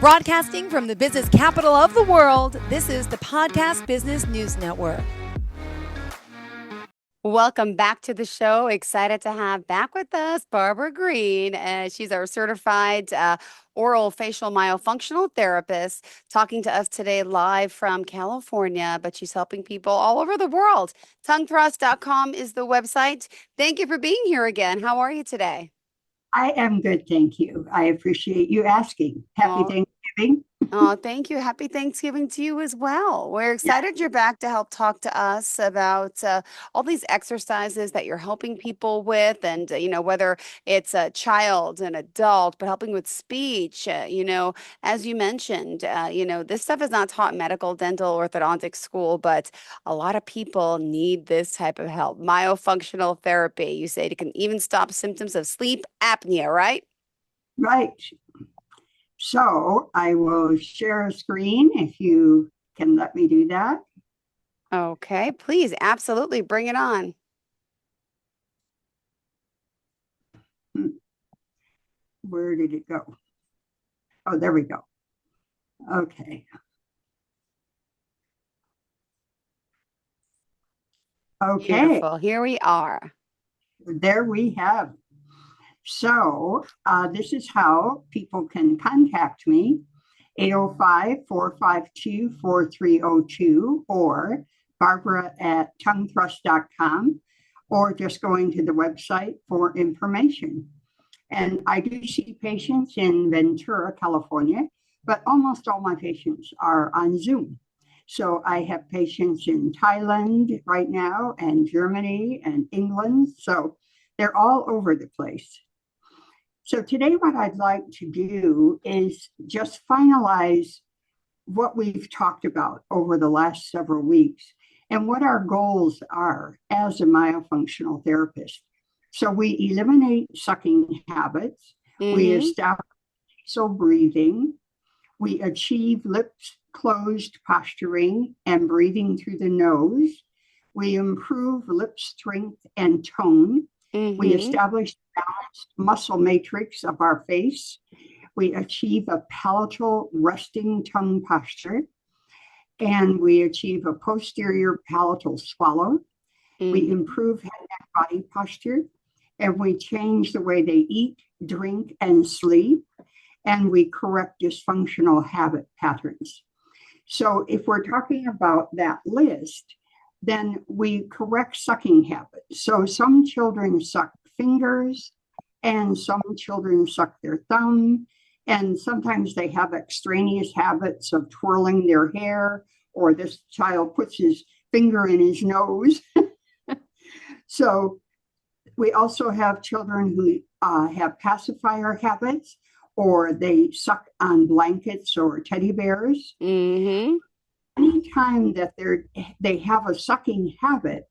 Broadcasting from the business capital of the world, this is the Podcast Business News Network. Welcome back to the show. Excited to have back with us Barbara Greene. She's our certified orofacial myofunctional therapist, talking to us today live from California, but she's helping people all over the world. Tonguethrust.com is the website. Thank you for being here again. How are you today? I am good, thank you. I appreciate you asking. Happy Thanksgiving. Oh, thank you. Happy Thanksgiving to you as well. We're excited you're back to help talk to us about all these exercises that you're helping people with, and whether it's a child, an adult, but helping with speech. As you mentioned, this stuff is not taught in medical, dental, orthodontic school, but a lot of people need this type of help. Myofunctional therapy. You say it can even stop symptoms of sleep apnea, right? Right. So I will share a screen if you can let me do that. Okay, please, absolutely, bring it on. Where did it go? Oh, there we go. Okay. Okay. Beautiful. Here we are. There we have. So this is how people can contact me, 805-452-4302 or Barbara@tonguethrust.com, or just going to the website for information. And I do see patients in Ventura, California, but almost all my patients are on Zoom. So I have patients in Thailand right now, and Germany and England. So they're all over the place. So today what I'd like to do is just finalize what we've talked about over the last several weeks and what our goals are as a myofunctional therapist. So we eliminate sucking habits, we establish nasal breathing, we achieve lips closed posturing and breathing through the nose, we improve lip strength and tone, we establish the balanced muscle matrix of our face. We achieve a palatal resting tongue posture. And we achieve a posterior palatal swallow. We improve head, neck, body posture. And we change the way they eat, drink, and sleep. And we correct dysfunctional habit patterns. So if we're talking about that list, then we correct sucking habits. So some children suck fingers, and some children suck their thumb, and sometimes they have extraneous habits of twirling their hair, or this child puts his finger in his nose. So we also have children who have pacifier habits, or they suck on blankets or teddy bears. Anytime that they have a sucking habit,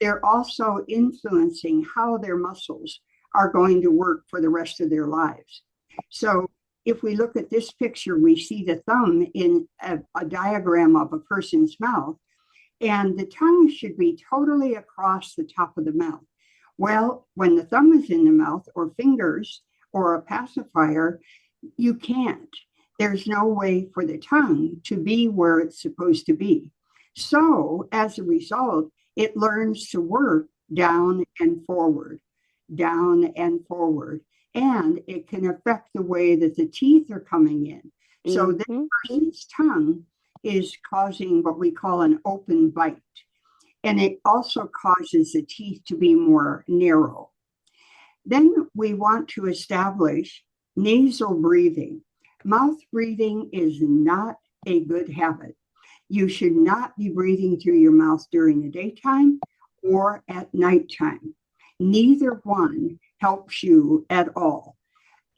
they're also influencing how their muscles are going to work for the rest of their lives. So if we look at this picture, we see the thumb in a diagram of a person's mouth, and the tongue should be totally across the top of the mouth. Well, when the thumb is in the mouth, or fingers, or a pacifier, you can't. There's no way for the tongue to be where it's supposed to be. So as a result, it learns to work down and forward, and it can affect the way that the teeth are coming in. So this person's tongue is causing what we call an open bite, and it also causes the teeth to be more narrow. Then we want to establish nasal breathing. Mouth breathing is not a good habit. You should not be breathing through your mouth during the daytime or at nighttime. Neither one helps you at all.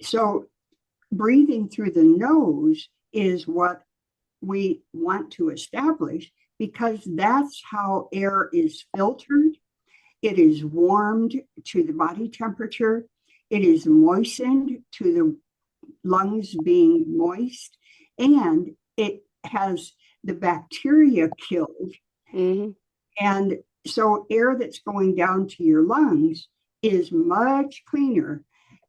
So breathing through the nose is what we want to establish, because that's how air is filtered. It is warmed to the body temperature. It is moistened to the lungs being moist, and it has the bacteria killed. And so air that's going down to your lungs is much cleaner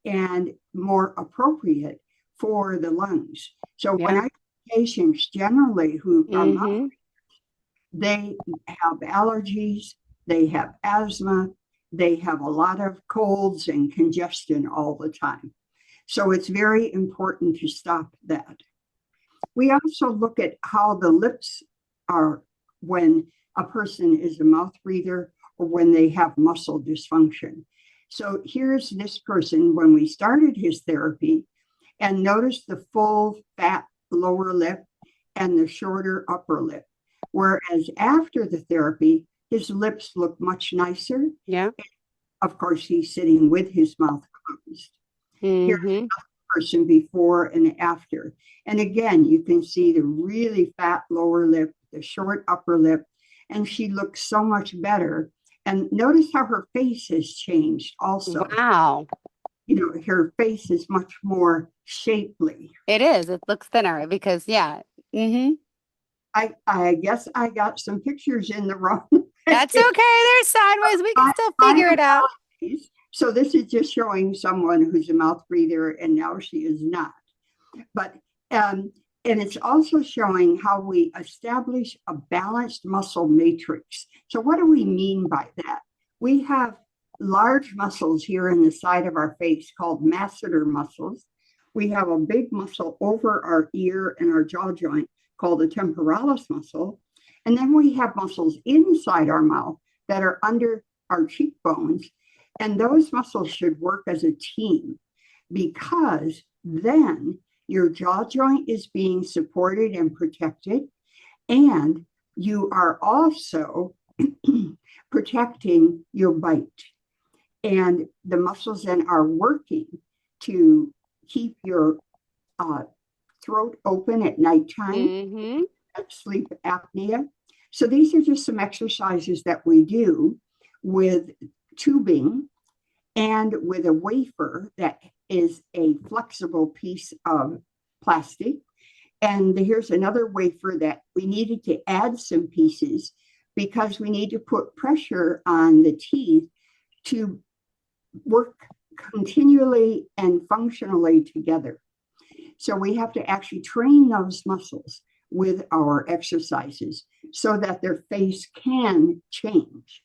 and more appropriate for the lungs. So when Yeah. I see patients generally who are Mm-hmm. they have allergies, they have asthma, they have a lot of colds and congestion all the time. So it's very important to stop that. We also look at how the lips are when a person is a mouth breather or when they have muscle dysfunction. So here's this person when we started his therapy, and notice the full fat lower lip and the shorter upper lip. Whereas after the therapy, his lips look much nicer. Yeah. Of course, he's sitting with his mouth closed. Here's Mm-hmm. another person before and after. And again, you can see the really fat lower lip, the short upper lip, and she looks so much better. And notice how her face has changed also. Wow. You know, her face is much more shapely. It is. It looks thinner because, yeah. Mm-hmm. I guess I got some pictures in the wrong That's okay. They're sideways. We can my, still my figure it out. apologies. So this is just showing someone who's a mouth breather, and now she is not. But and it's also showing how we establish a balanced muscle matrix. So what do we mean by that? We have large muscles here in the side of our face called masseter muscles. We have a big muscle over our ear and our jaw joint called the temporalis muscle. And then we have muscles inside our mouth that are under our cheekbones. And those muscles should work as a team because then your jaw joint is being supported and protected. And you are also protecting your bite. And the muscles then are working to keep your throat open at nighttime, Mm-hmm. sleep apnea. So these are just some exercises that we do with tubing and with a wafer that is a flexible piece of plastic. And here's another wafer that we needed to add some pieces because we need to put pressure on the teeth to work continually and functionally together. So we have to actually train those muscles with our exercises so that their face can change.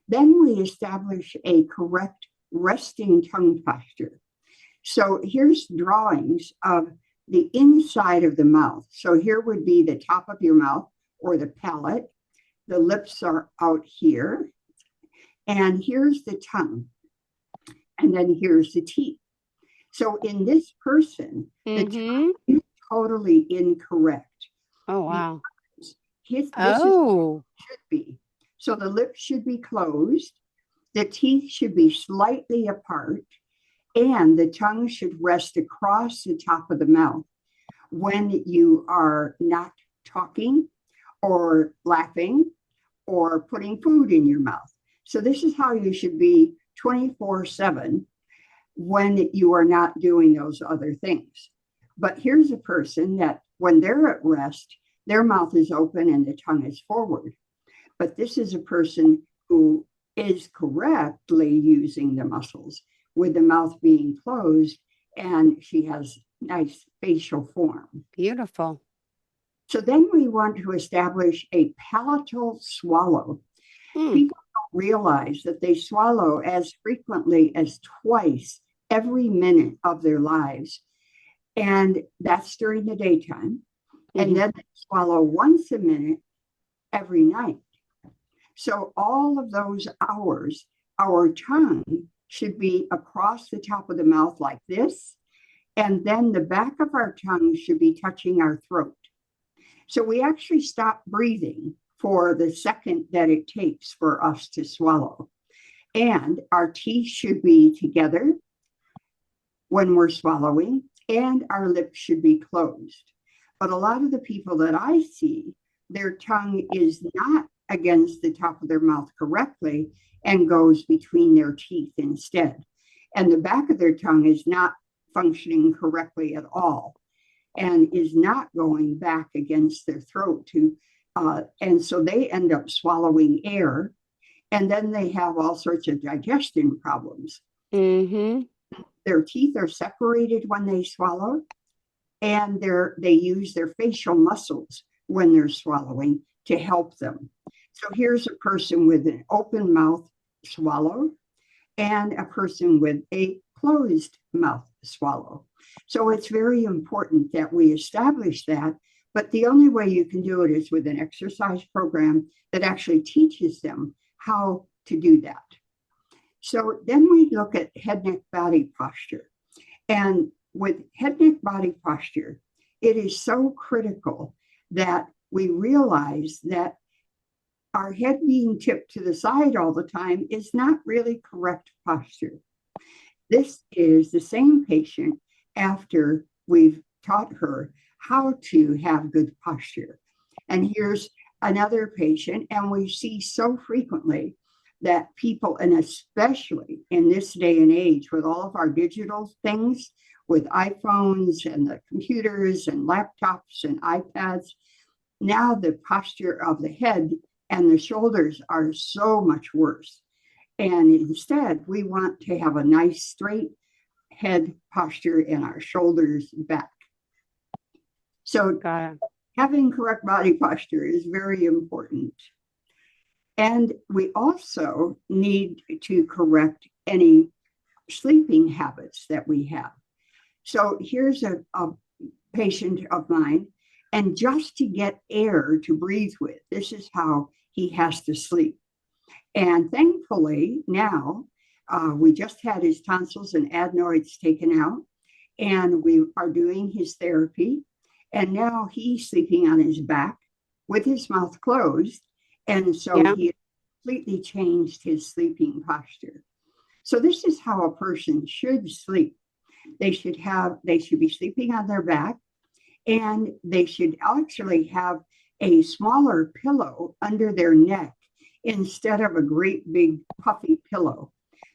Then we establish a correct resting tongue posture. So here's drawings of the inside of the mouth. So here would be the top of your mouth or the palate. The lips are out here. And here's the tongue. And then here's the teeth. So in this person, the tongue is totally incorrect. Oh, wow. This is Oh. should be. So the lips should be closed, the teeth should be slightly apart, and the tongue should rest across the top of the mouth when you are not talking or laughing or putting food in your mouth. So this is how you should be 24/7 when you are not doing those other things. But here's a person that when they're at rest, their mouth is open and the tongue is forward. But this is a person who is correctly using the muscles with the mouth being closed, and she has nice facial form. Beautiful. So then we want to establish a palatal swallow. People don't realize that they swallow as frequently as twice every minute of their lives. And that's during the daytime. And then they swallow once a minute every night. So all of those hours, our tongue should be across the top of the mouth like this. And then the back of our tongue should be touching our throat. So we actually stop breathing for the second that it takes for us to swallow. And our teeth should be together when we're swallowing, and our lips should be closed. But a lot of the people that I see, their tongue is not against the top of their mouth correctly and goes between their teeth instead. And the back of their tongue is not functioning correctly at all and is not going back against their throat to, and so they end up swallowing air, and then they have all sorts of digestion problems. Their teeth are separated when they swallow, and they use their facial muscles when they're swallowing to help them. So here's a person with an open mouth swallow and a person with a closed mouth swallow. So it's very important that we establish that, but the only way you can do it is with an exercise program that actually teaches them how to do that. So then we look at head, neck, body posture. And with head, neck, body posture, it is so critical that we realize that our head being tipped to the side all the time is not really correct posture. This is the same patient after we've taught her how to have good posture. And here's another patient, and we see so frequently that people, and especially in this day and age with all of our digital things, with iPhones and the computers and laptops and iPads, now the posture of the head and the shoulders are so much worse. And instead, we want to have a nice straight head posture and our shoulders back. So having correct body posture is very important. And we also need to correct any sleeping habits that we have. So here's a patient of mine, and just to get air to breathe with, this is how he has to sleep. And thankfully now, we just had his tonsils and adenoids taken out, and we are doing his therapy. And now he's sleeping on his back with his mouth closed. And so he completely changed his sleeping posture. So this is how a person should sleep. They should be sleeping on their back, and they should actually have a smaller pillow under their neck instead of a great big puffy pillow,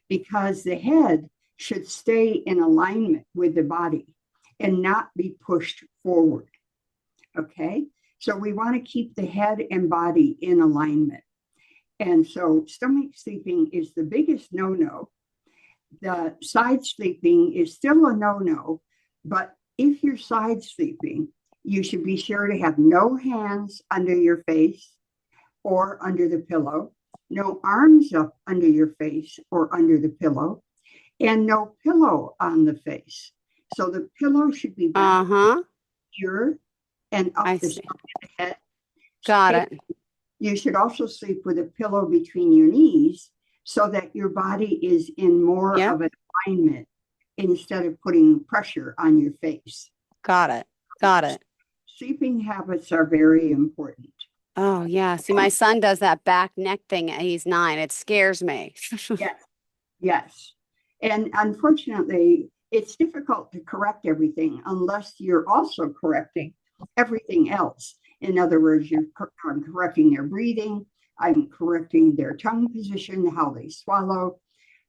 because the head should stay in alignment with the body and not be pushed forward. Okay, so we want to keep the head and body in alignment. And so stomach sleeping is the biggest no-no. The side sleeping is still a no-no, but if you're side sleeping, you should be sure to have no hands under your face or under the pillow, no arms up under your face or under the pillow, and no pillow on the face. So the pillow should be back here and up the side of the head. Got it. You should also sleep with a pillow between your knees so that your body is in more of an alignment instead of putting pressure on your face. Got it. Got it. Sleeping habits are very important. Oh, yeah. See, my son does that back neck thing. He's 9. It scares me. Yes. And unfortunately, it's difficult to correct everything unless you're also correcting everything else. In other words, I'm correcting their breathing, I'm correcting their tongue position, how they swallow,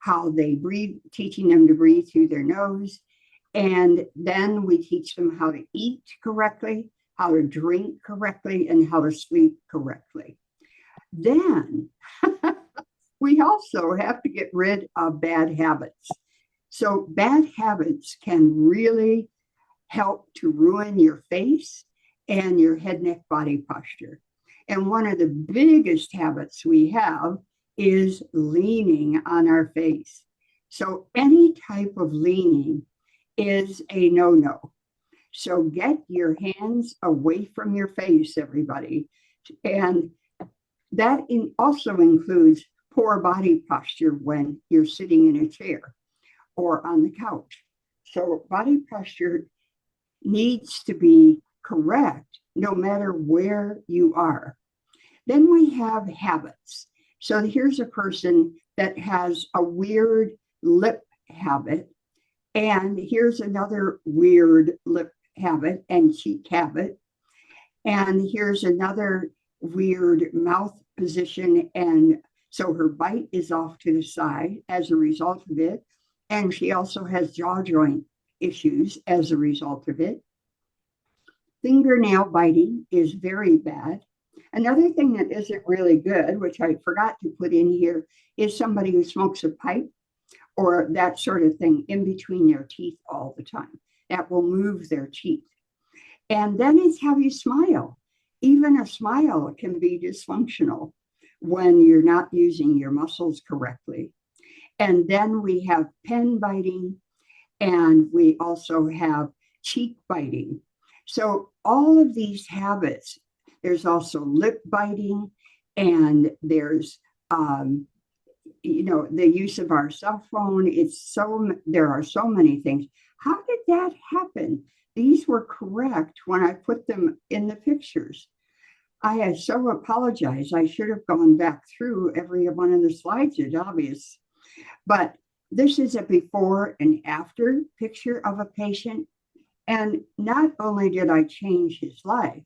how they breathe, teaching them to breathe through their nose. And then we teach them how to eat correctly, how to drink correctly, and how to sleep correctly. Then we also have to get rid of bad habits. So bad habits can really help to ruin your face and your head, neck, body posture. And one of the biggest habits we have is leaning on our face. So any type of leaning is a no-no. So get your hands away from your face, everybody. And that also includes poor body posture when you're sitting in a chair or on the couch. So body posture needs to be correct no matter where you are. Then we have habits. So here's a person that has a weird lip habit, and here's another weird lip habit and cheek habit, and here's another weird mouth position, and so her bite is off to the side as a result of it, and she also has jaw joint issues as a result of it. Fingernail biting is very bad. Another thing that isn't really good, which I forgot to put in here, is somebody who smokes a pipe or that sort of thing in between their teeth all the time. That will move their teeth. And then it's how you smile. Even a smile can be dysfunctional when you're not using your muscles correctly. And then we have pen biting, and we also have cheek biting. So all of these habits, there's also lip biting, and there's the use of our cell phone. There are so many things. How did that happen? These were correct when I put them in the pictures. I so apologize. I should have gone back through every one of the slides. It's obvious. But this is a before and after picture of a patient. And not only did I change his life,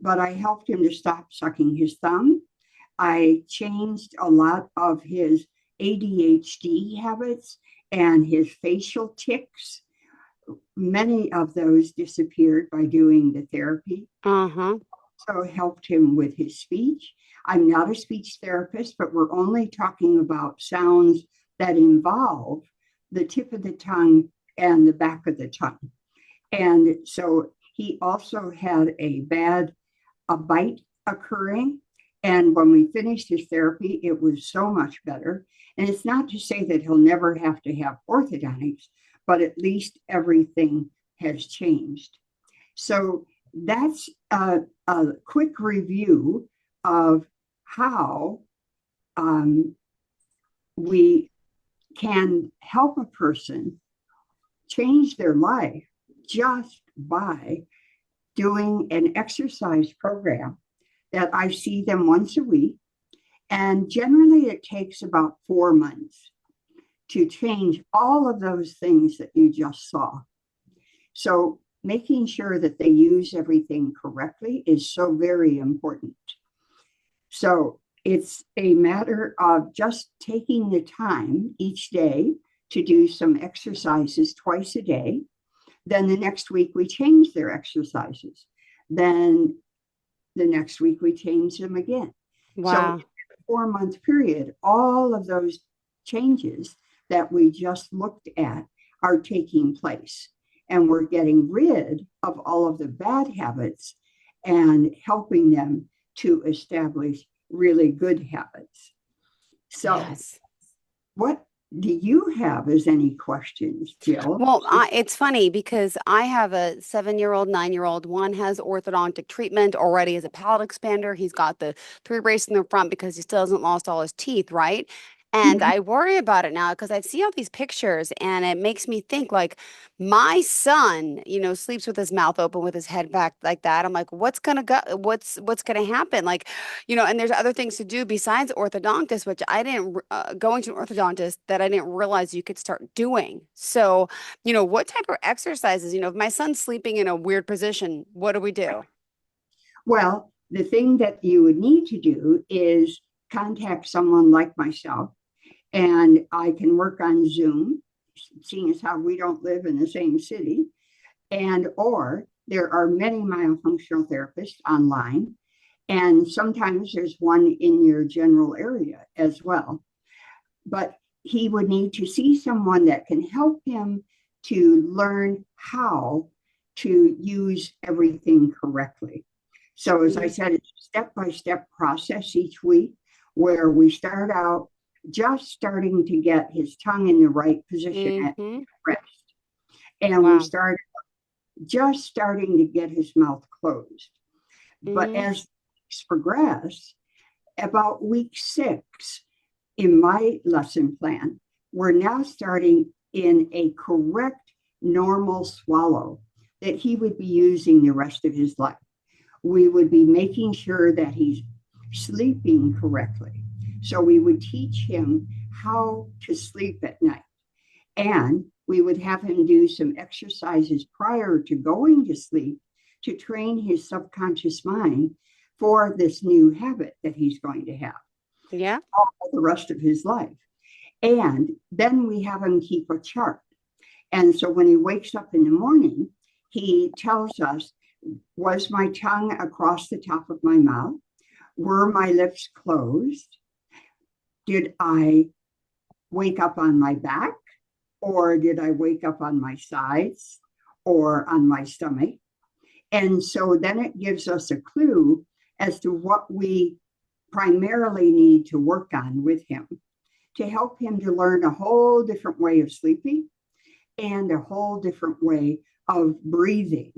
but I helped him to stop sucking his thumb. I changed a lot of his ADHD habits and his facial tics. Many of those disappeared by doing the therapy. So helped him with his speech. I'm not a speech therapist, but we're only talking about sounds that involve the tip of the tongue and the back of the tongue. And so he also had a bite occurring. And when we finished his therapy, it was so much better. And it's not to say that he'll never have to have orthodontics, but at least everything has changed. So that's a quick review of how we can help a person change their life just by doing an exercise program that I see them once a week. And generally it takes about 4 months to change all of those things that you just saw. So making sure that they use everything correctly is so very important. So it's a matter of just taking the time each day to do some exercises twice a day. Then the next week we change their exercises. Then the next week we change them again. Wow. So 4-month period, all of those changes that we just looked at are taking place. And we're getting rid of all of the bad habits and helping them to establish really good habits. So Yes. what do you have as any questions, Jill? Well, it's funny because I have a 7-year-old, 9-year-old. One has orthodontic treatment already as a palate expander. He's got the 3 braces in the front because he still hasn't lost all his teeth, right? And I worry about it now because I see all these pictures and it makes me think like my son, sleeps with his mouth open with his head back like that. I'm like, what's gonna gonna happen? Like, and there's other things to do besides orthodontist, which I didn't going to an orthodontist that I didn't realize you could start doing. So, what type of exercises, if my son's sleeping in a weird position, what do we do? Well, the thing that you would need to do is contact someone like myself, and I can work on Zoom, seeing as how we don't live in the same city, or there are many myofunctional therapists online, and sometimes there's one in your general area as well. But he would need to see someone that can help him to learn how to use everything correctly. So as I said, it's a step-by-step process each week where we start out just starting to get his tongue in the right position at rest. And we start just starting to get his mouth closed. But as weeks progress, about week 6 in my lesson plan, we're now starting in a correct normal swallow that he would be using the rest of his life. We would be making sure that he's sleeping correctly. So we would teach him how to sleep at night. And we would have him do some exercises prior to going to sleep to train his subconscious mind for this new habit that he's going to have. Yeah. All the rest of his life. And then we have him keep a chart. And so when he wakes up in the morning, he tells us, was my tongue across the top of my mouth? Were my lips closed? Did I wake up on my back? Or did I wake up on my sides or on my stomach? And so then it gives us a clue as to what we primarily need to work on with him to help him to learn a whole different way of sleeping and a whole different way of breathing.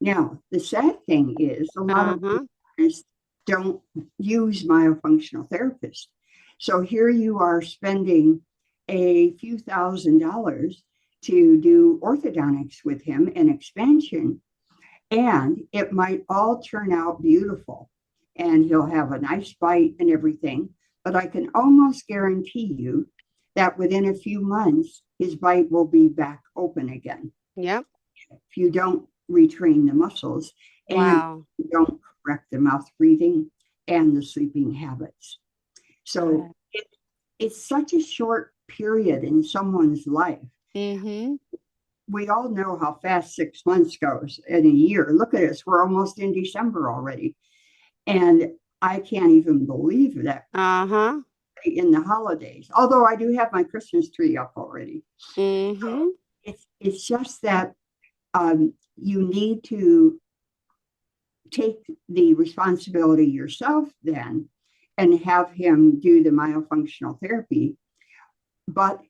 Now, the sad thing is a lot of therapists don't use myofunctional therapists. So here you are spending a few $1,000s to do orthodontics with him and expansion, and it might all turn out beautiful and he'll have a nice bite and everything. But I can almost guarantee you that within a few months, his bite will be back open again. Yep. If you don't retrain the muscles and you don't correct the mouth breathing and the sleeping habits. So it's such a short period in someone's life. We all know how fast 6 months goes in a year. Look at us. We're almost in December already. And I can't even believe that in the holidays, although I do have my Christmas tree up already. So it's just that you need to take the responsibility yourself then and have him do the myofunctional therapy. But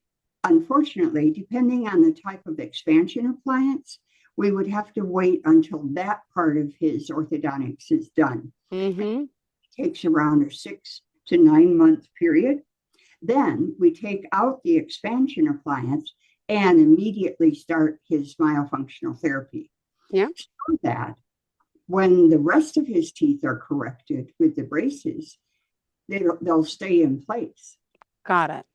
unfortunately, depending on the type of expansion appliance, we would have to wait until that part of his orthodontics is done. It takes around a 6 to 9 month period. Then we take out the expansion appliance and immediately start his myofunctional therapy. So that when the rest of his teeth are corrected with the braces, they'll stay in place. Got it.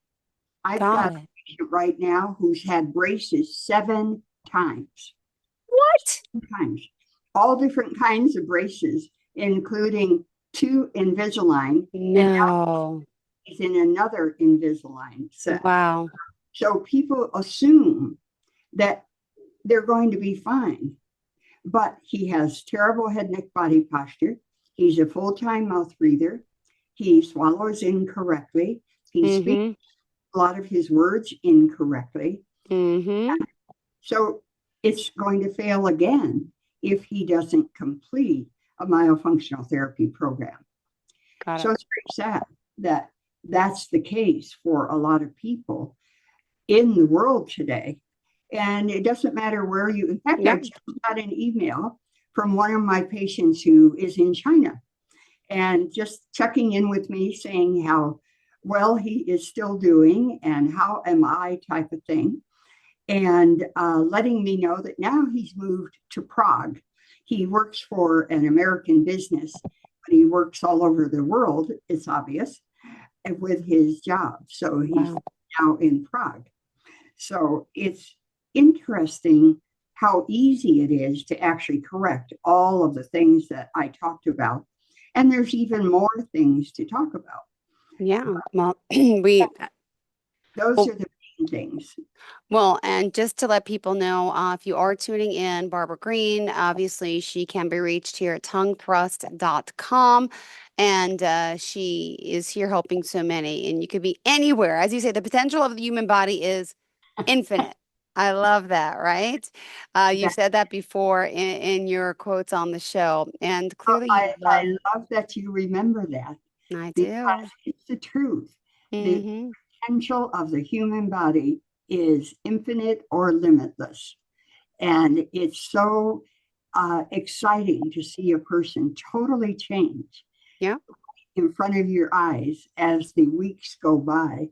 I've got a patient right now who's had braces 7 times. What? 7 times. All different kinds of braces, including 2 Invisalign. No. And now he's in another Invisalign set. Wow. So people assume that they're going to be fine. But he has terrible head, neck, body posture. He's a full-time mouth breather. He swallows incorrectly. He speaks a lot of his words incorrectly. So it's going to fail again if he doesn't complete a myofunctional therapy program. So it's very sad that that's the case for a lot of people in the world today. And it doesn't matter where you, in fact, I just got an email from one of my patients who is in China and just checking in with me saying how well he is still doing and how am I type of thing. And letting me know that now he's moved to Prague. He works for an American business, but he works all over the world, it's obvious, with his job. So he's now in Prague. So it's interesting how easy it is to actually correct all of the things that I talked about. And there's even more things to talk about. Well, those are the main things. Well, and just to let people know, if you are tuning in, Barbara Greene, obviously she can be reached here at tonguethrust.com. And she is here helping so many. And you could be anywhere. As you say, the potential of the human body is infinite. I love that, right? You said that before in your quotes on the show. And clearly I love that you remember that. I do. Because it's the truth. The potential of the human body is infinite or limitless. And it's so exciting to see a person totally change in front of your eyes as the weeks go by.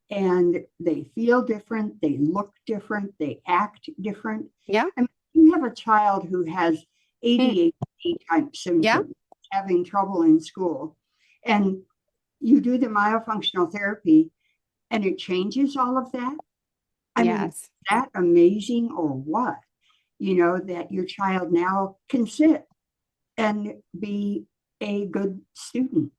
And they feel different, they look different, they act different. I mean, you have a child who has ADHD type symptoms, having trouble in school, and you do the myofunctional therapy and it changes all of that. I mean, is that amazing or what? You know, that your child now can sit and be a good student.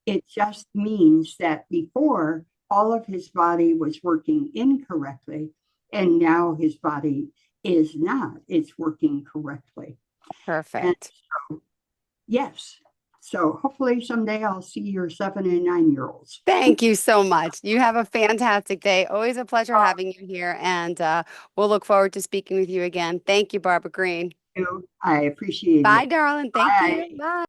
It just means that before, all of his body was working incorrectly, and now his body is not. It's working correctly. Perfect. And so, yes. So hopefully someday I'll see your 7 and 9-year-olds. Thank you so much. You have a fantastic day. Always a pleasure having you here. And we'll look forward to speaking with you again. Thank you, Barbara Greene. you. I appreciate Bye, it. darling. Thank Bye. you. Bye.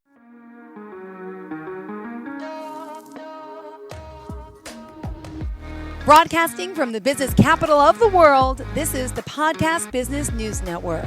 Broadcasting from the business capital of the world, this is the Podcast Business News Network.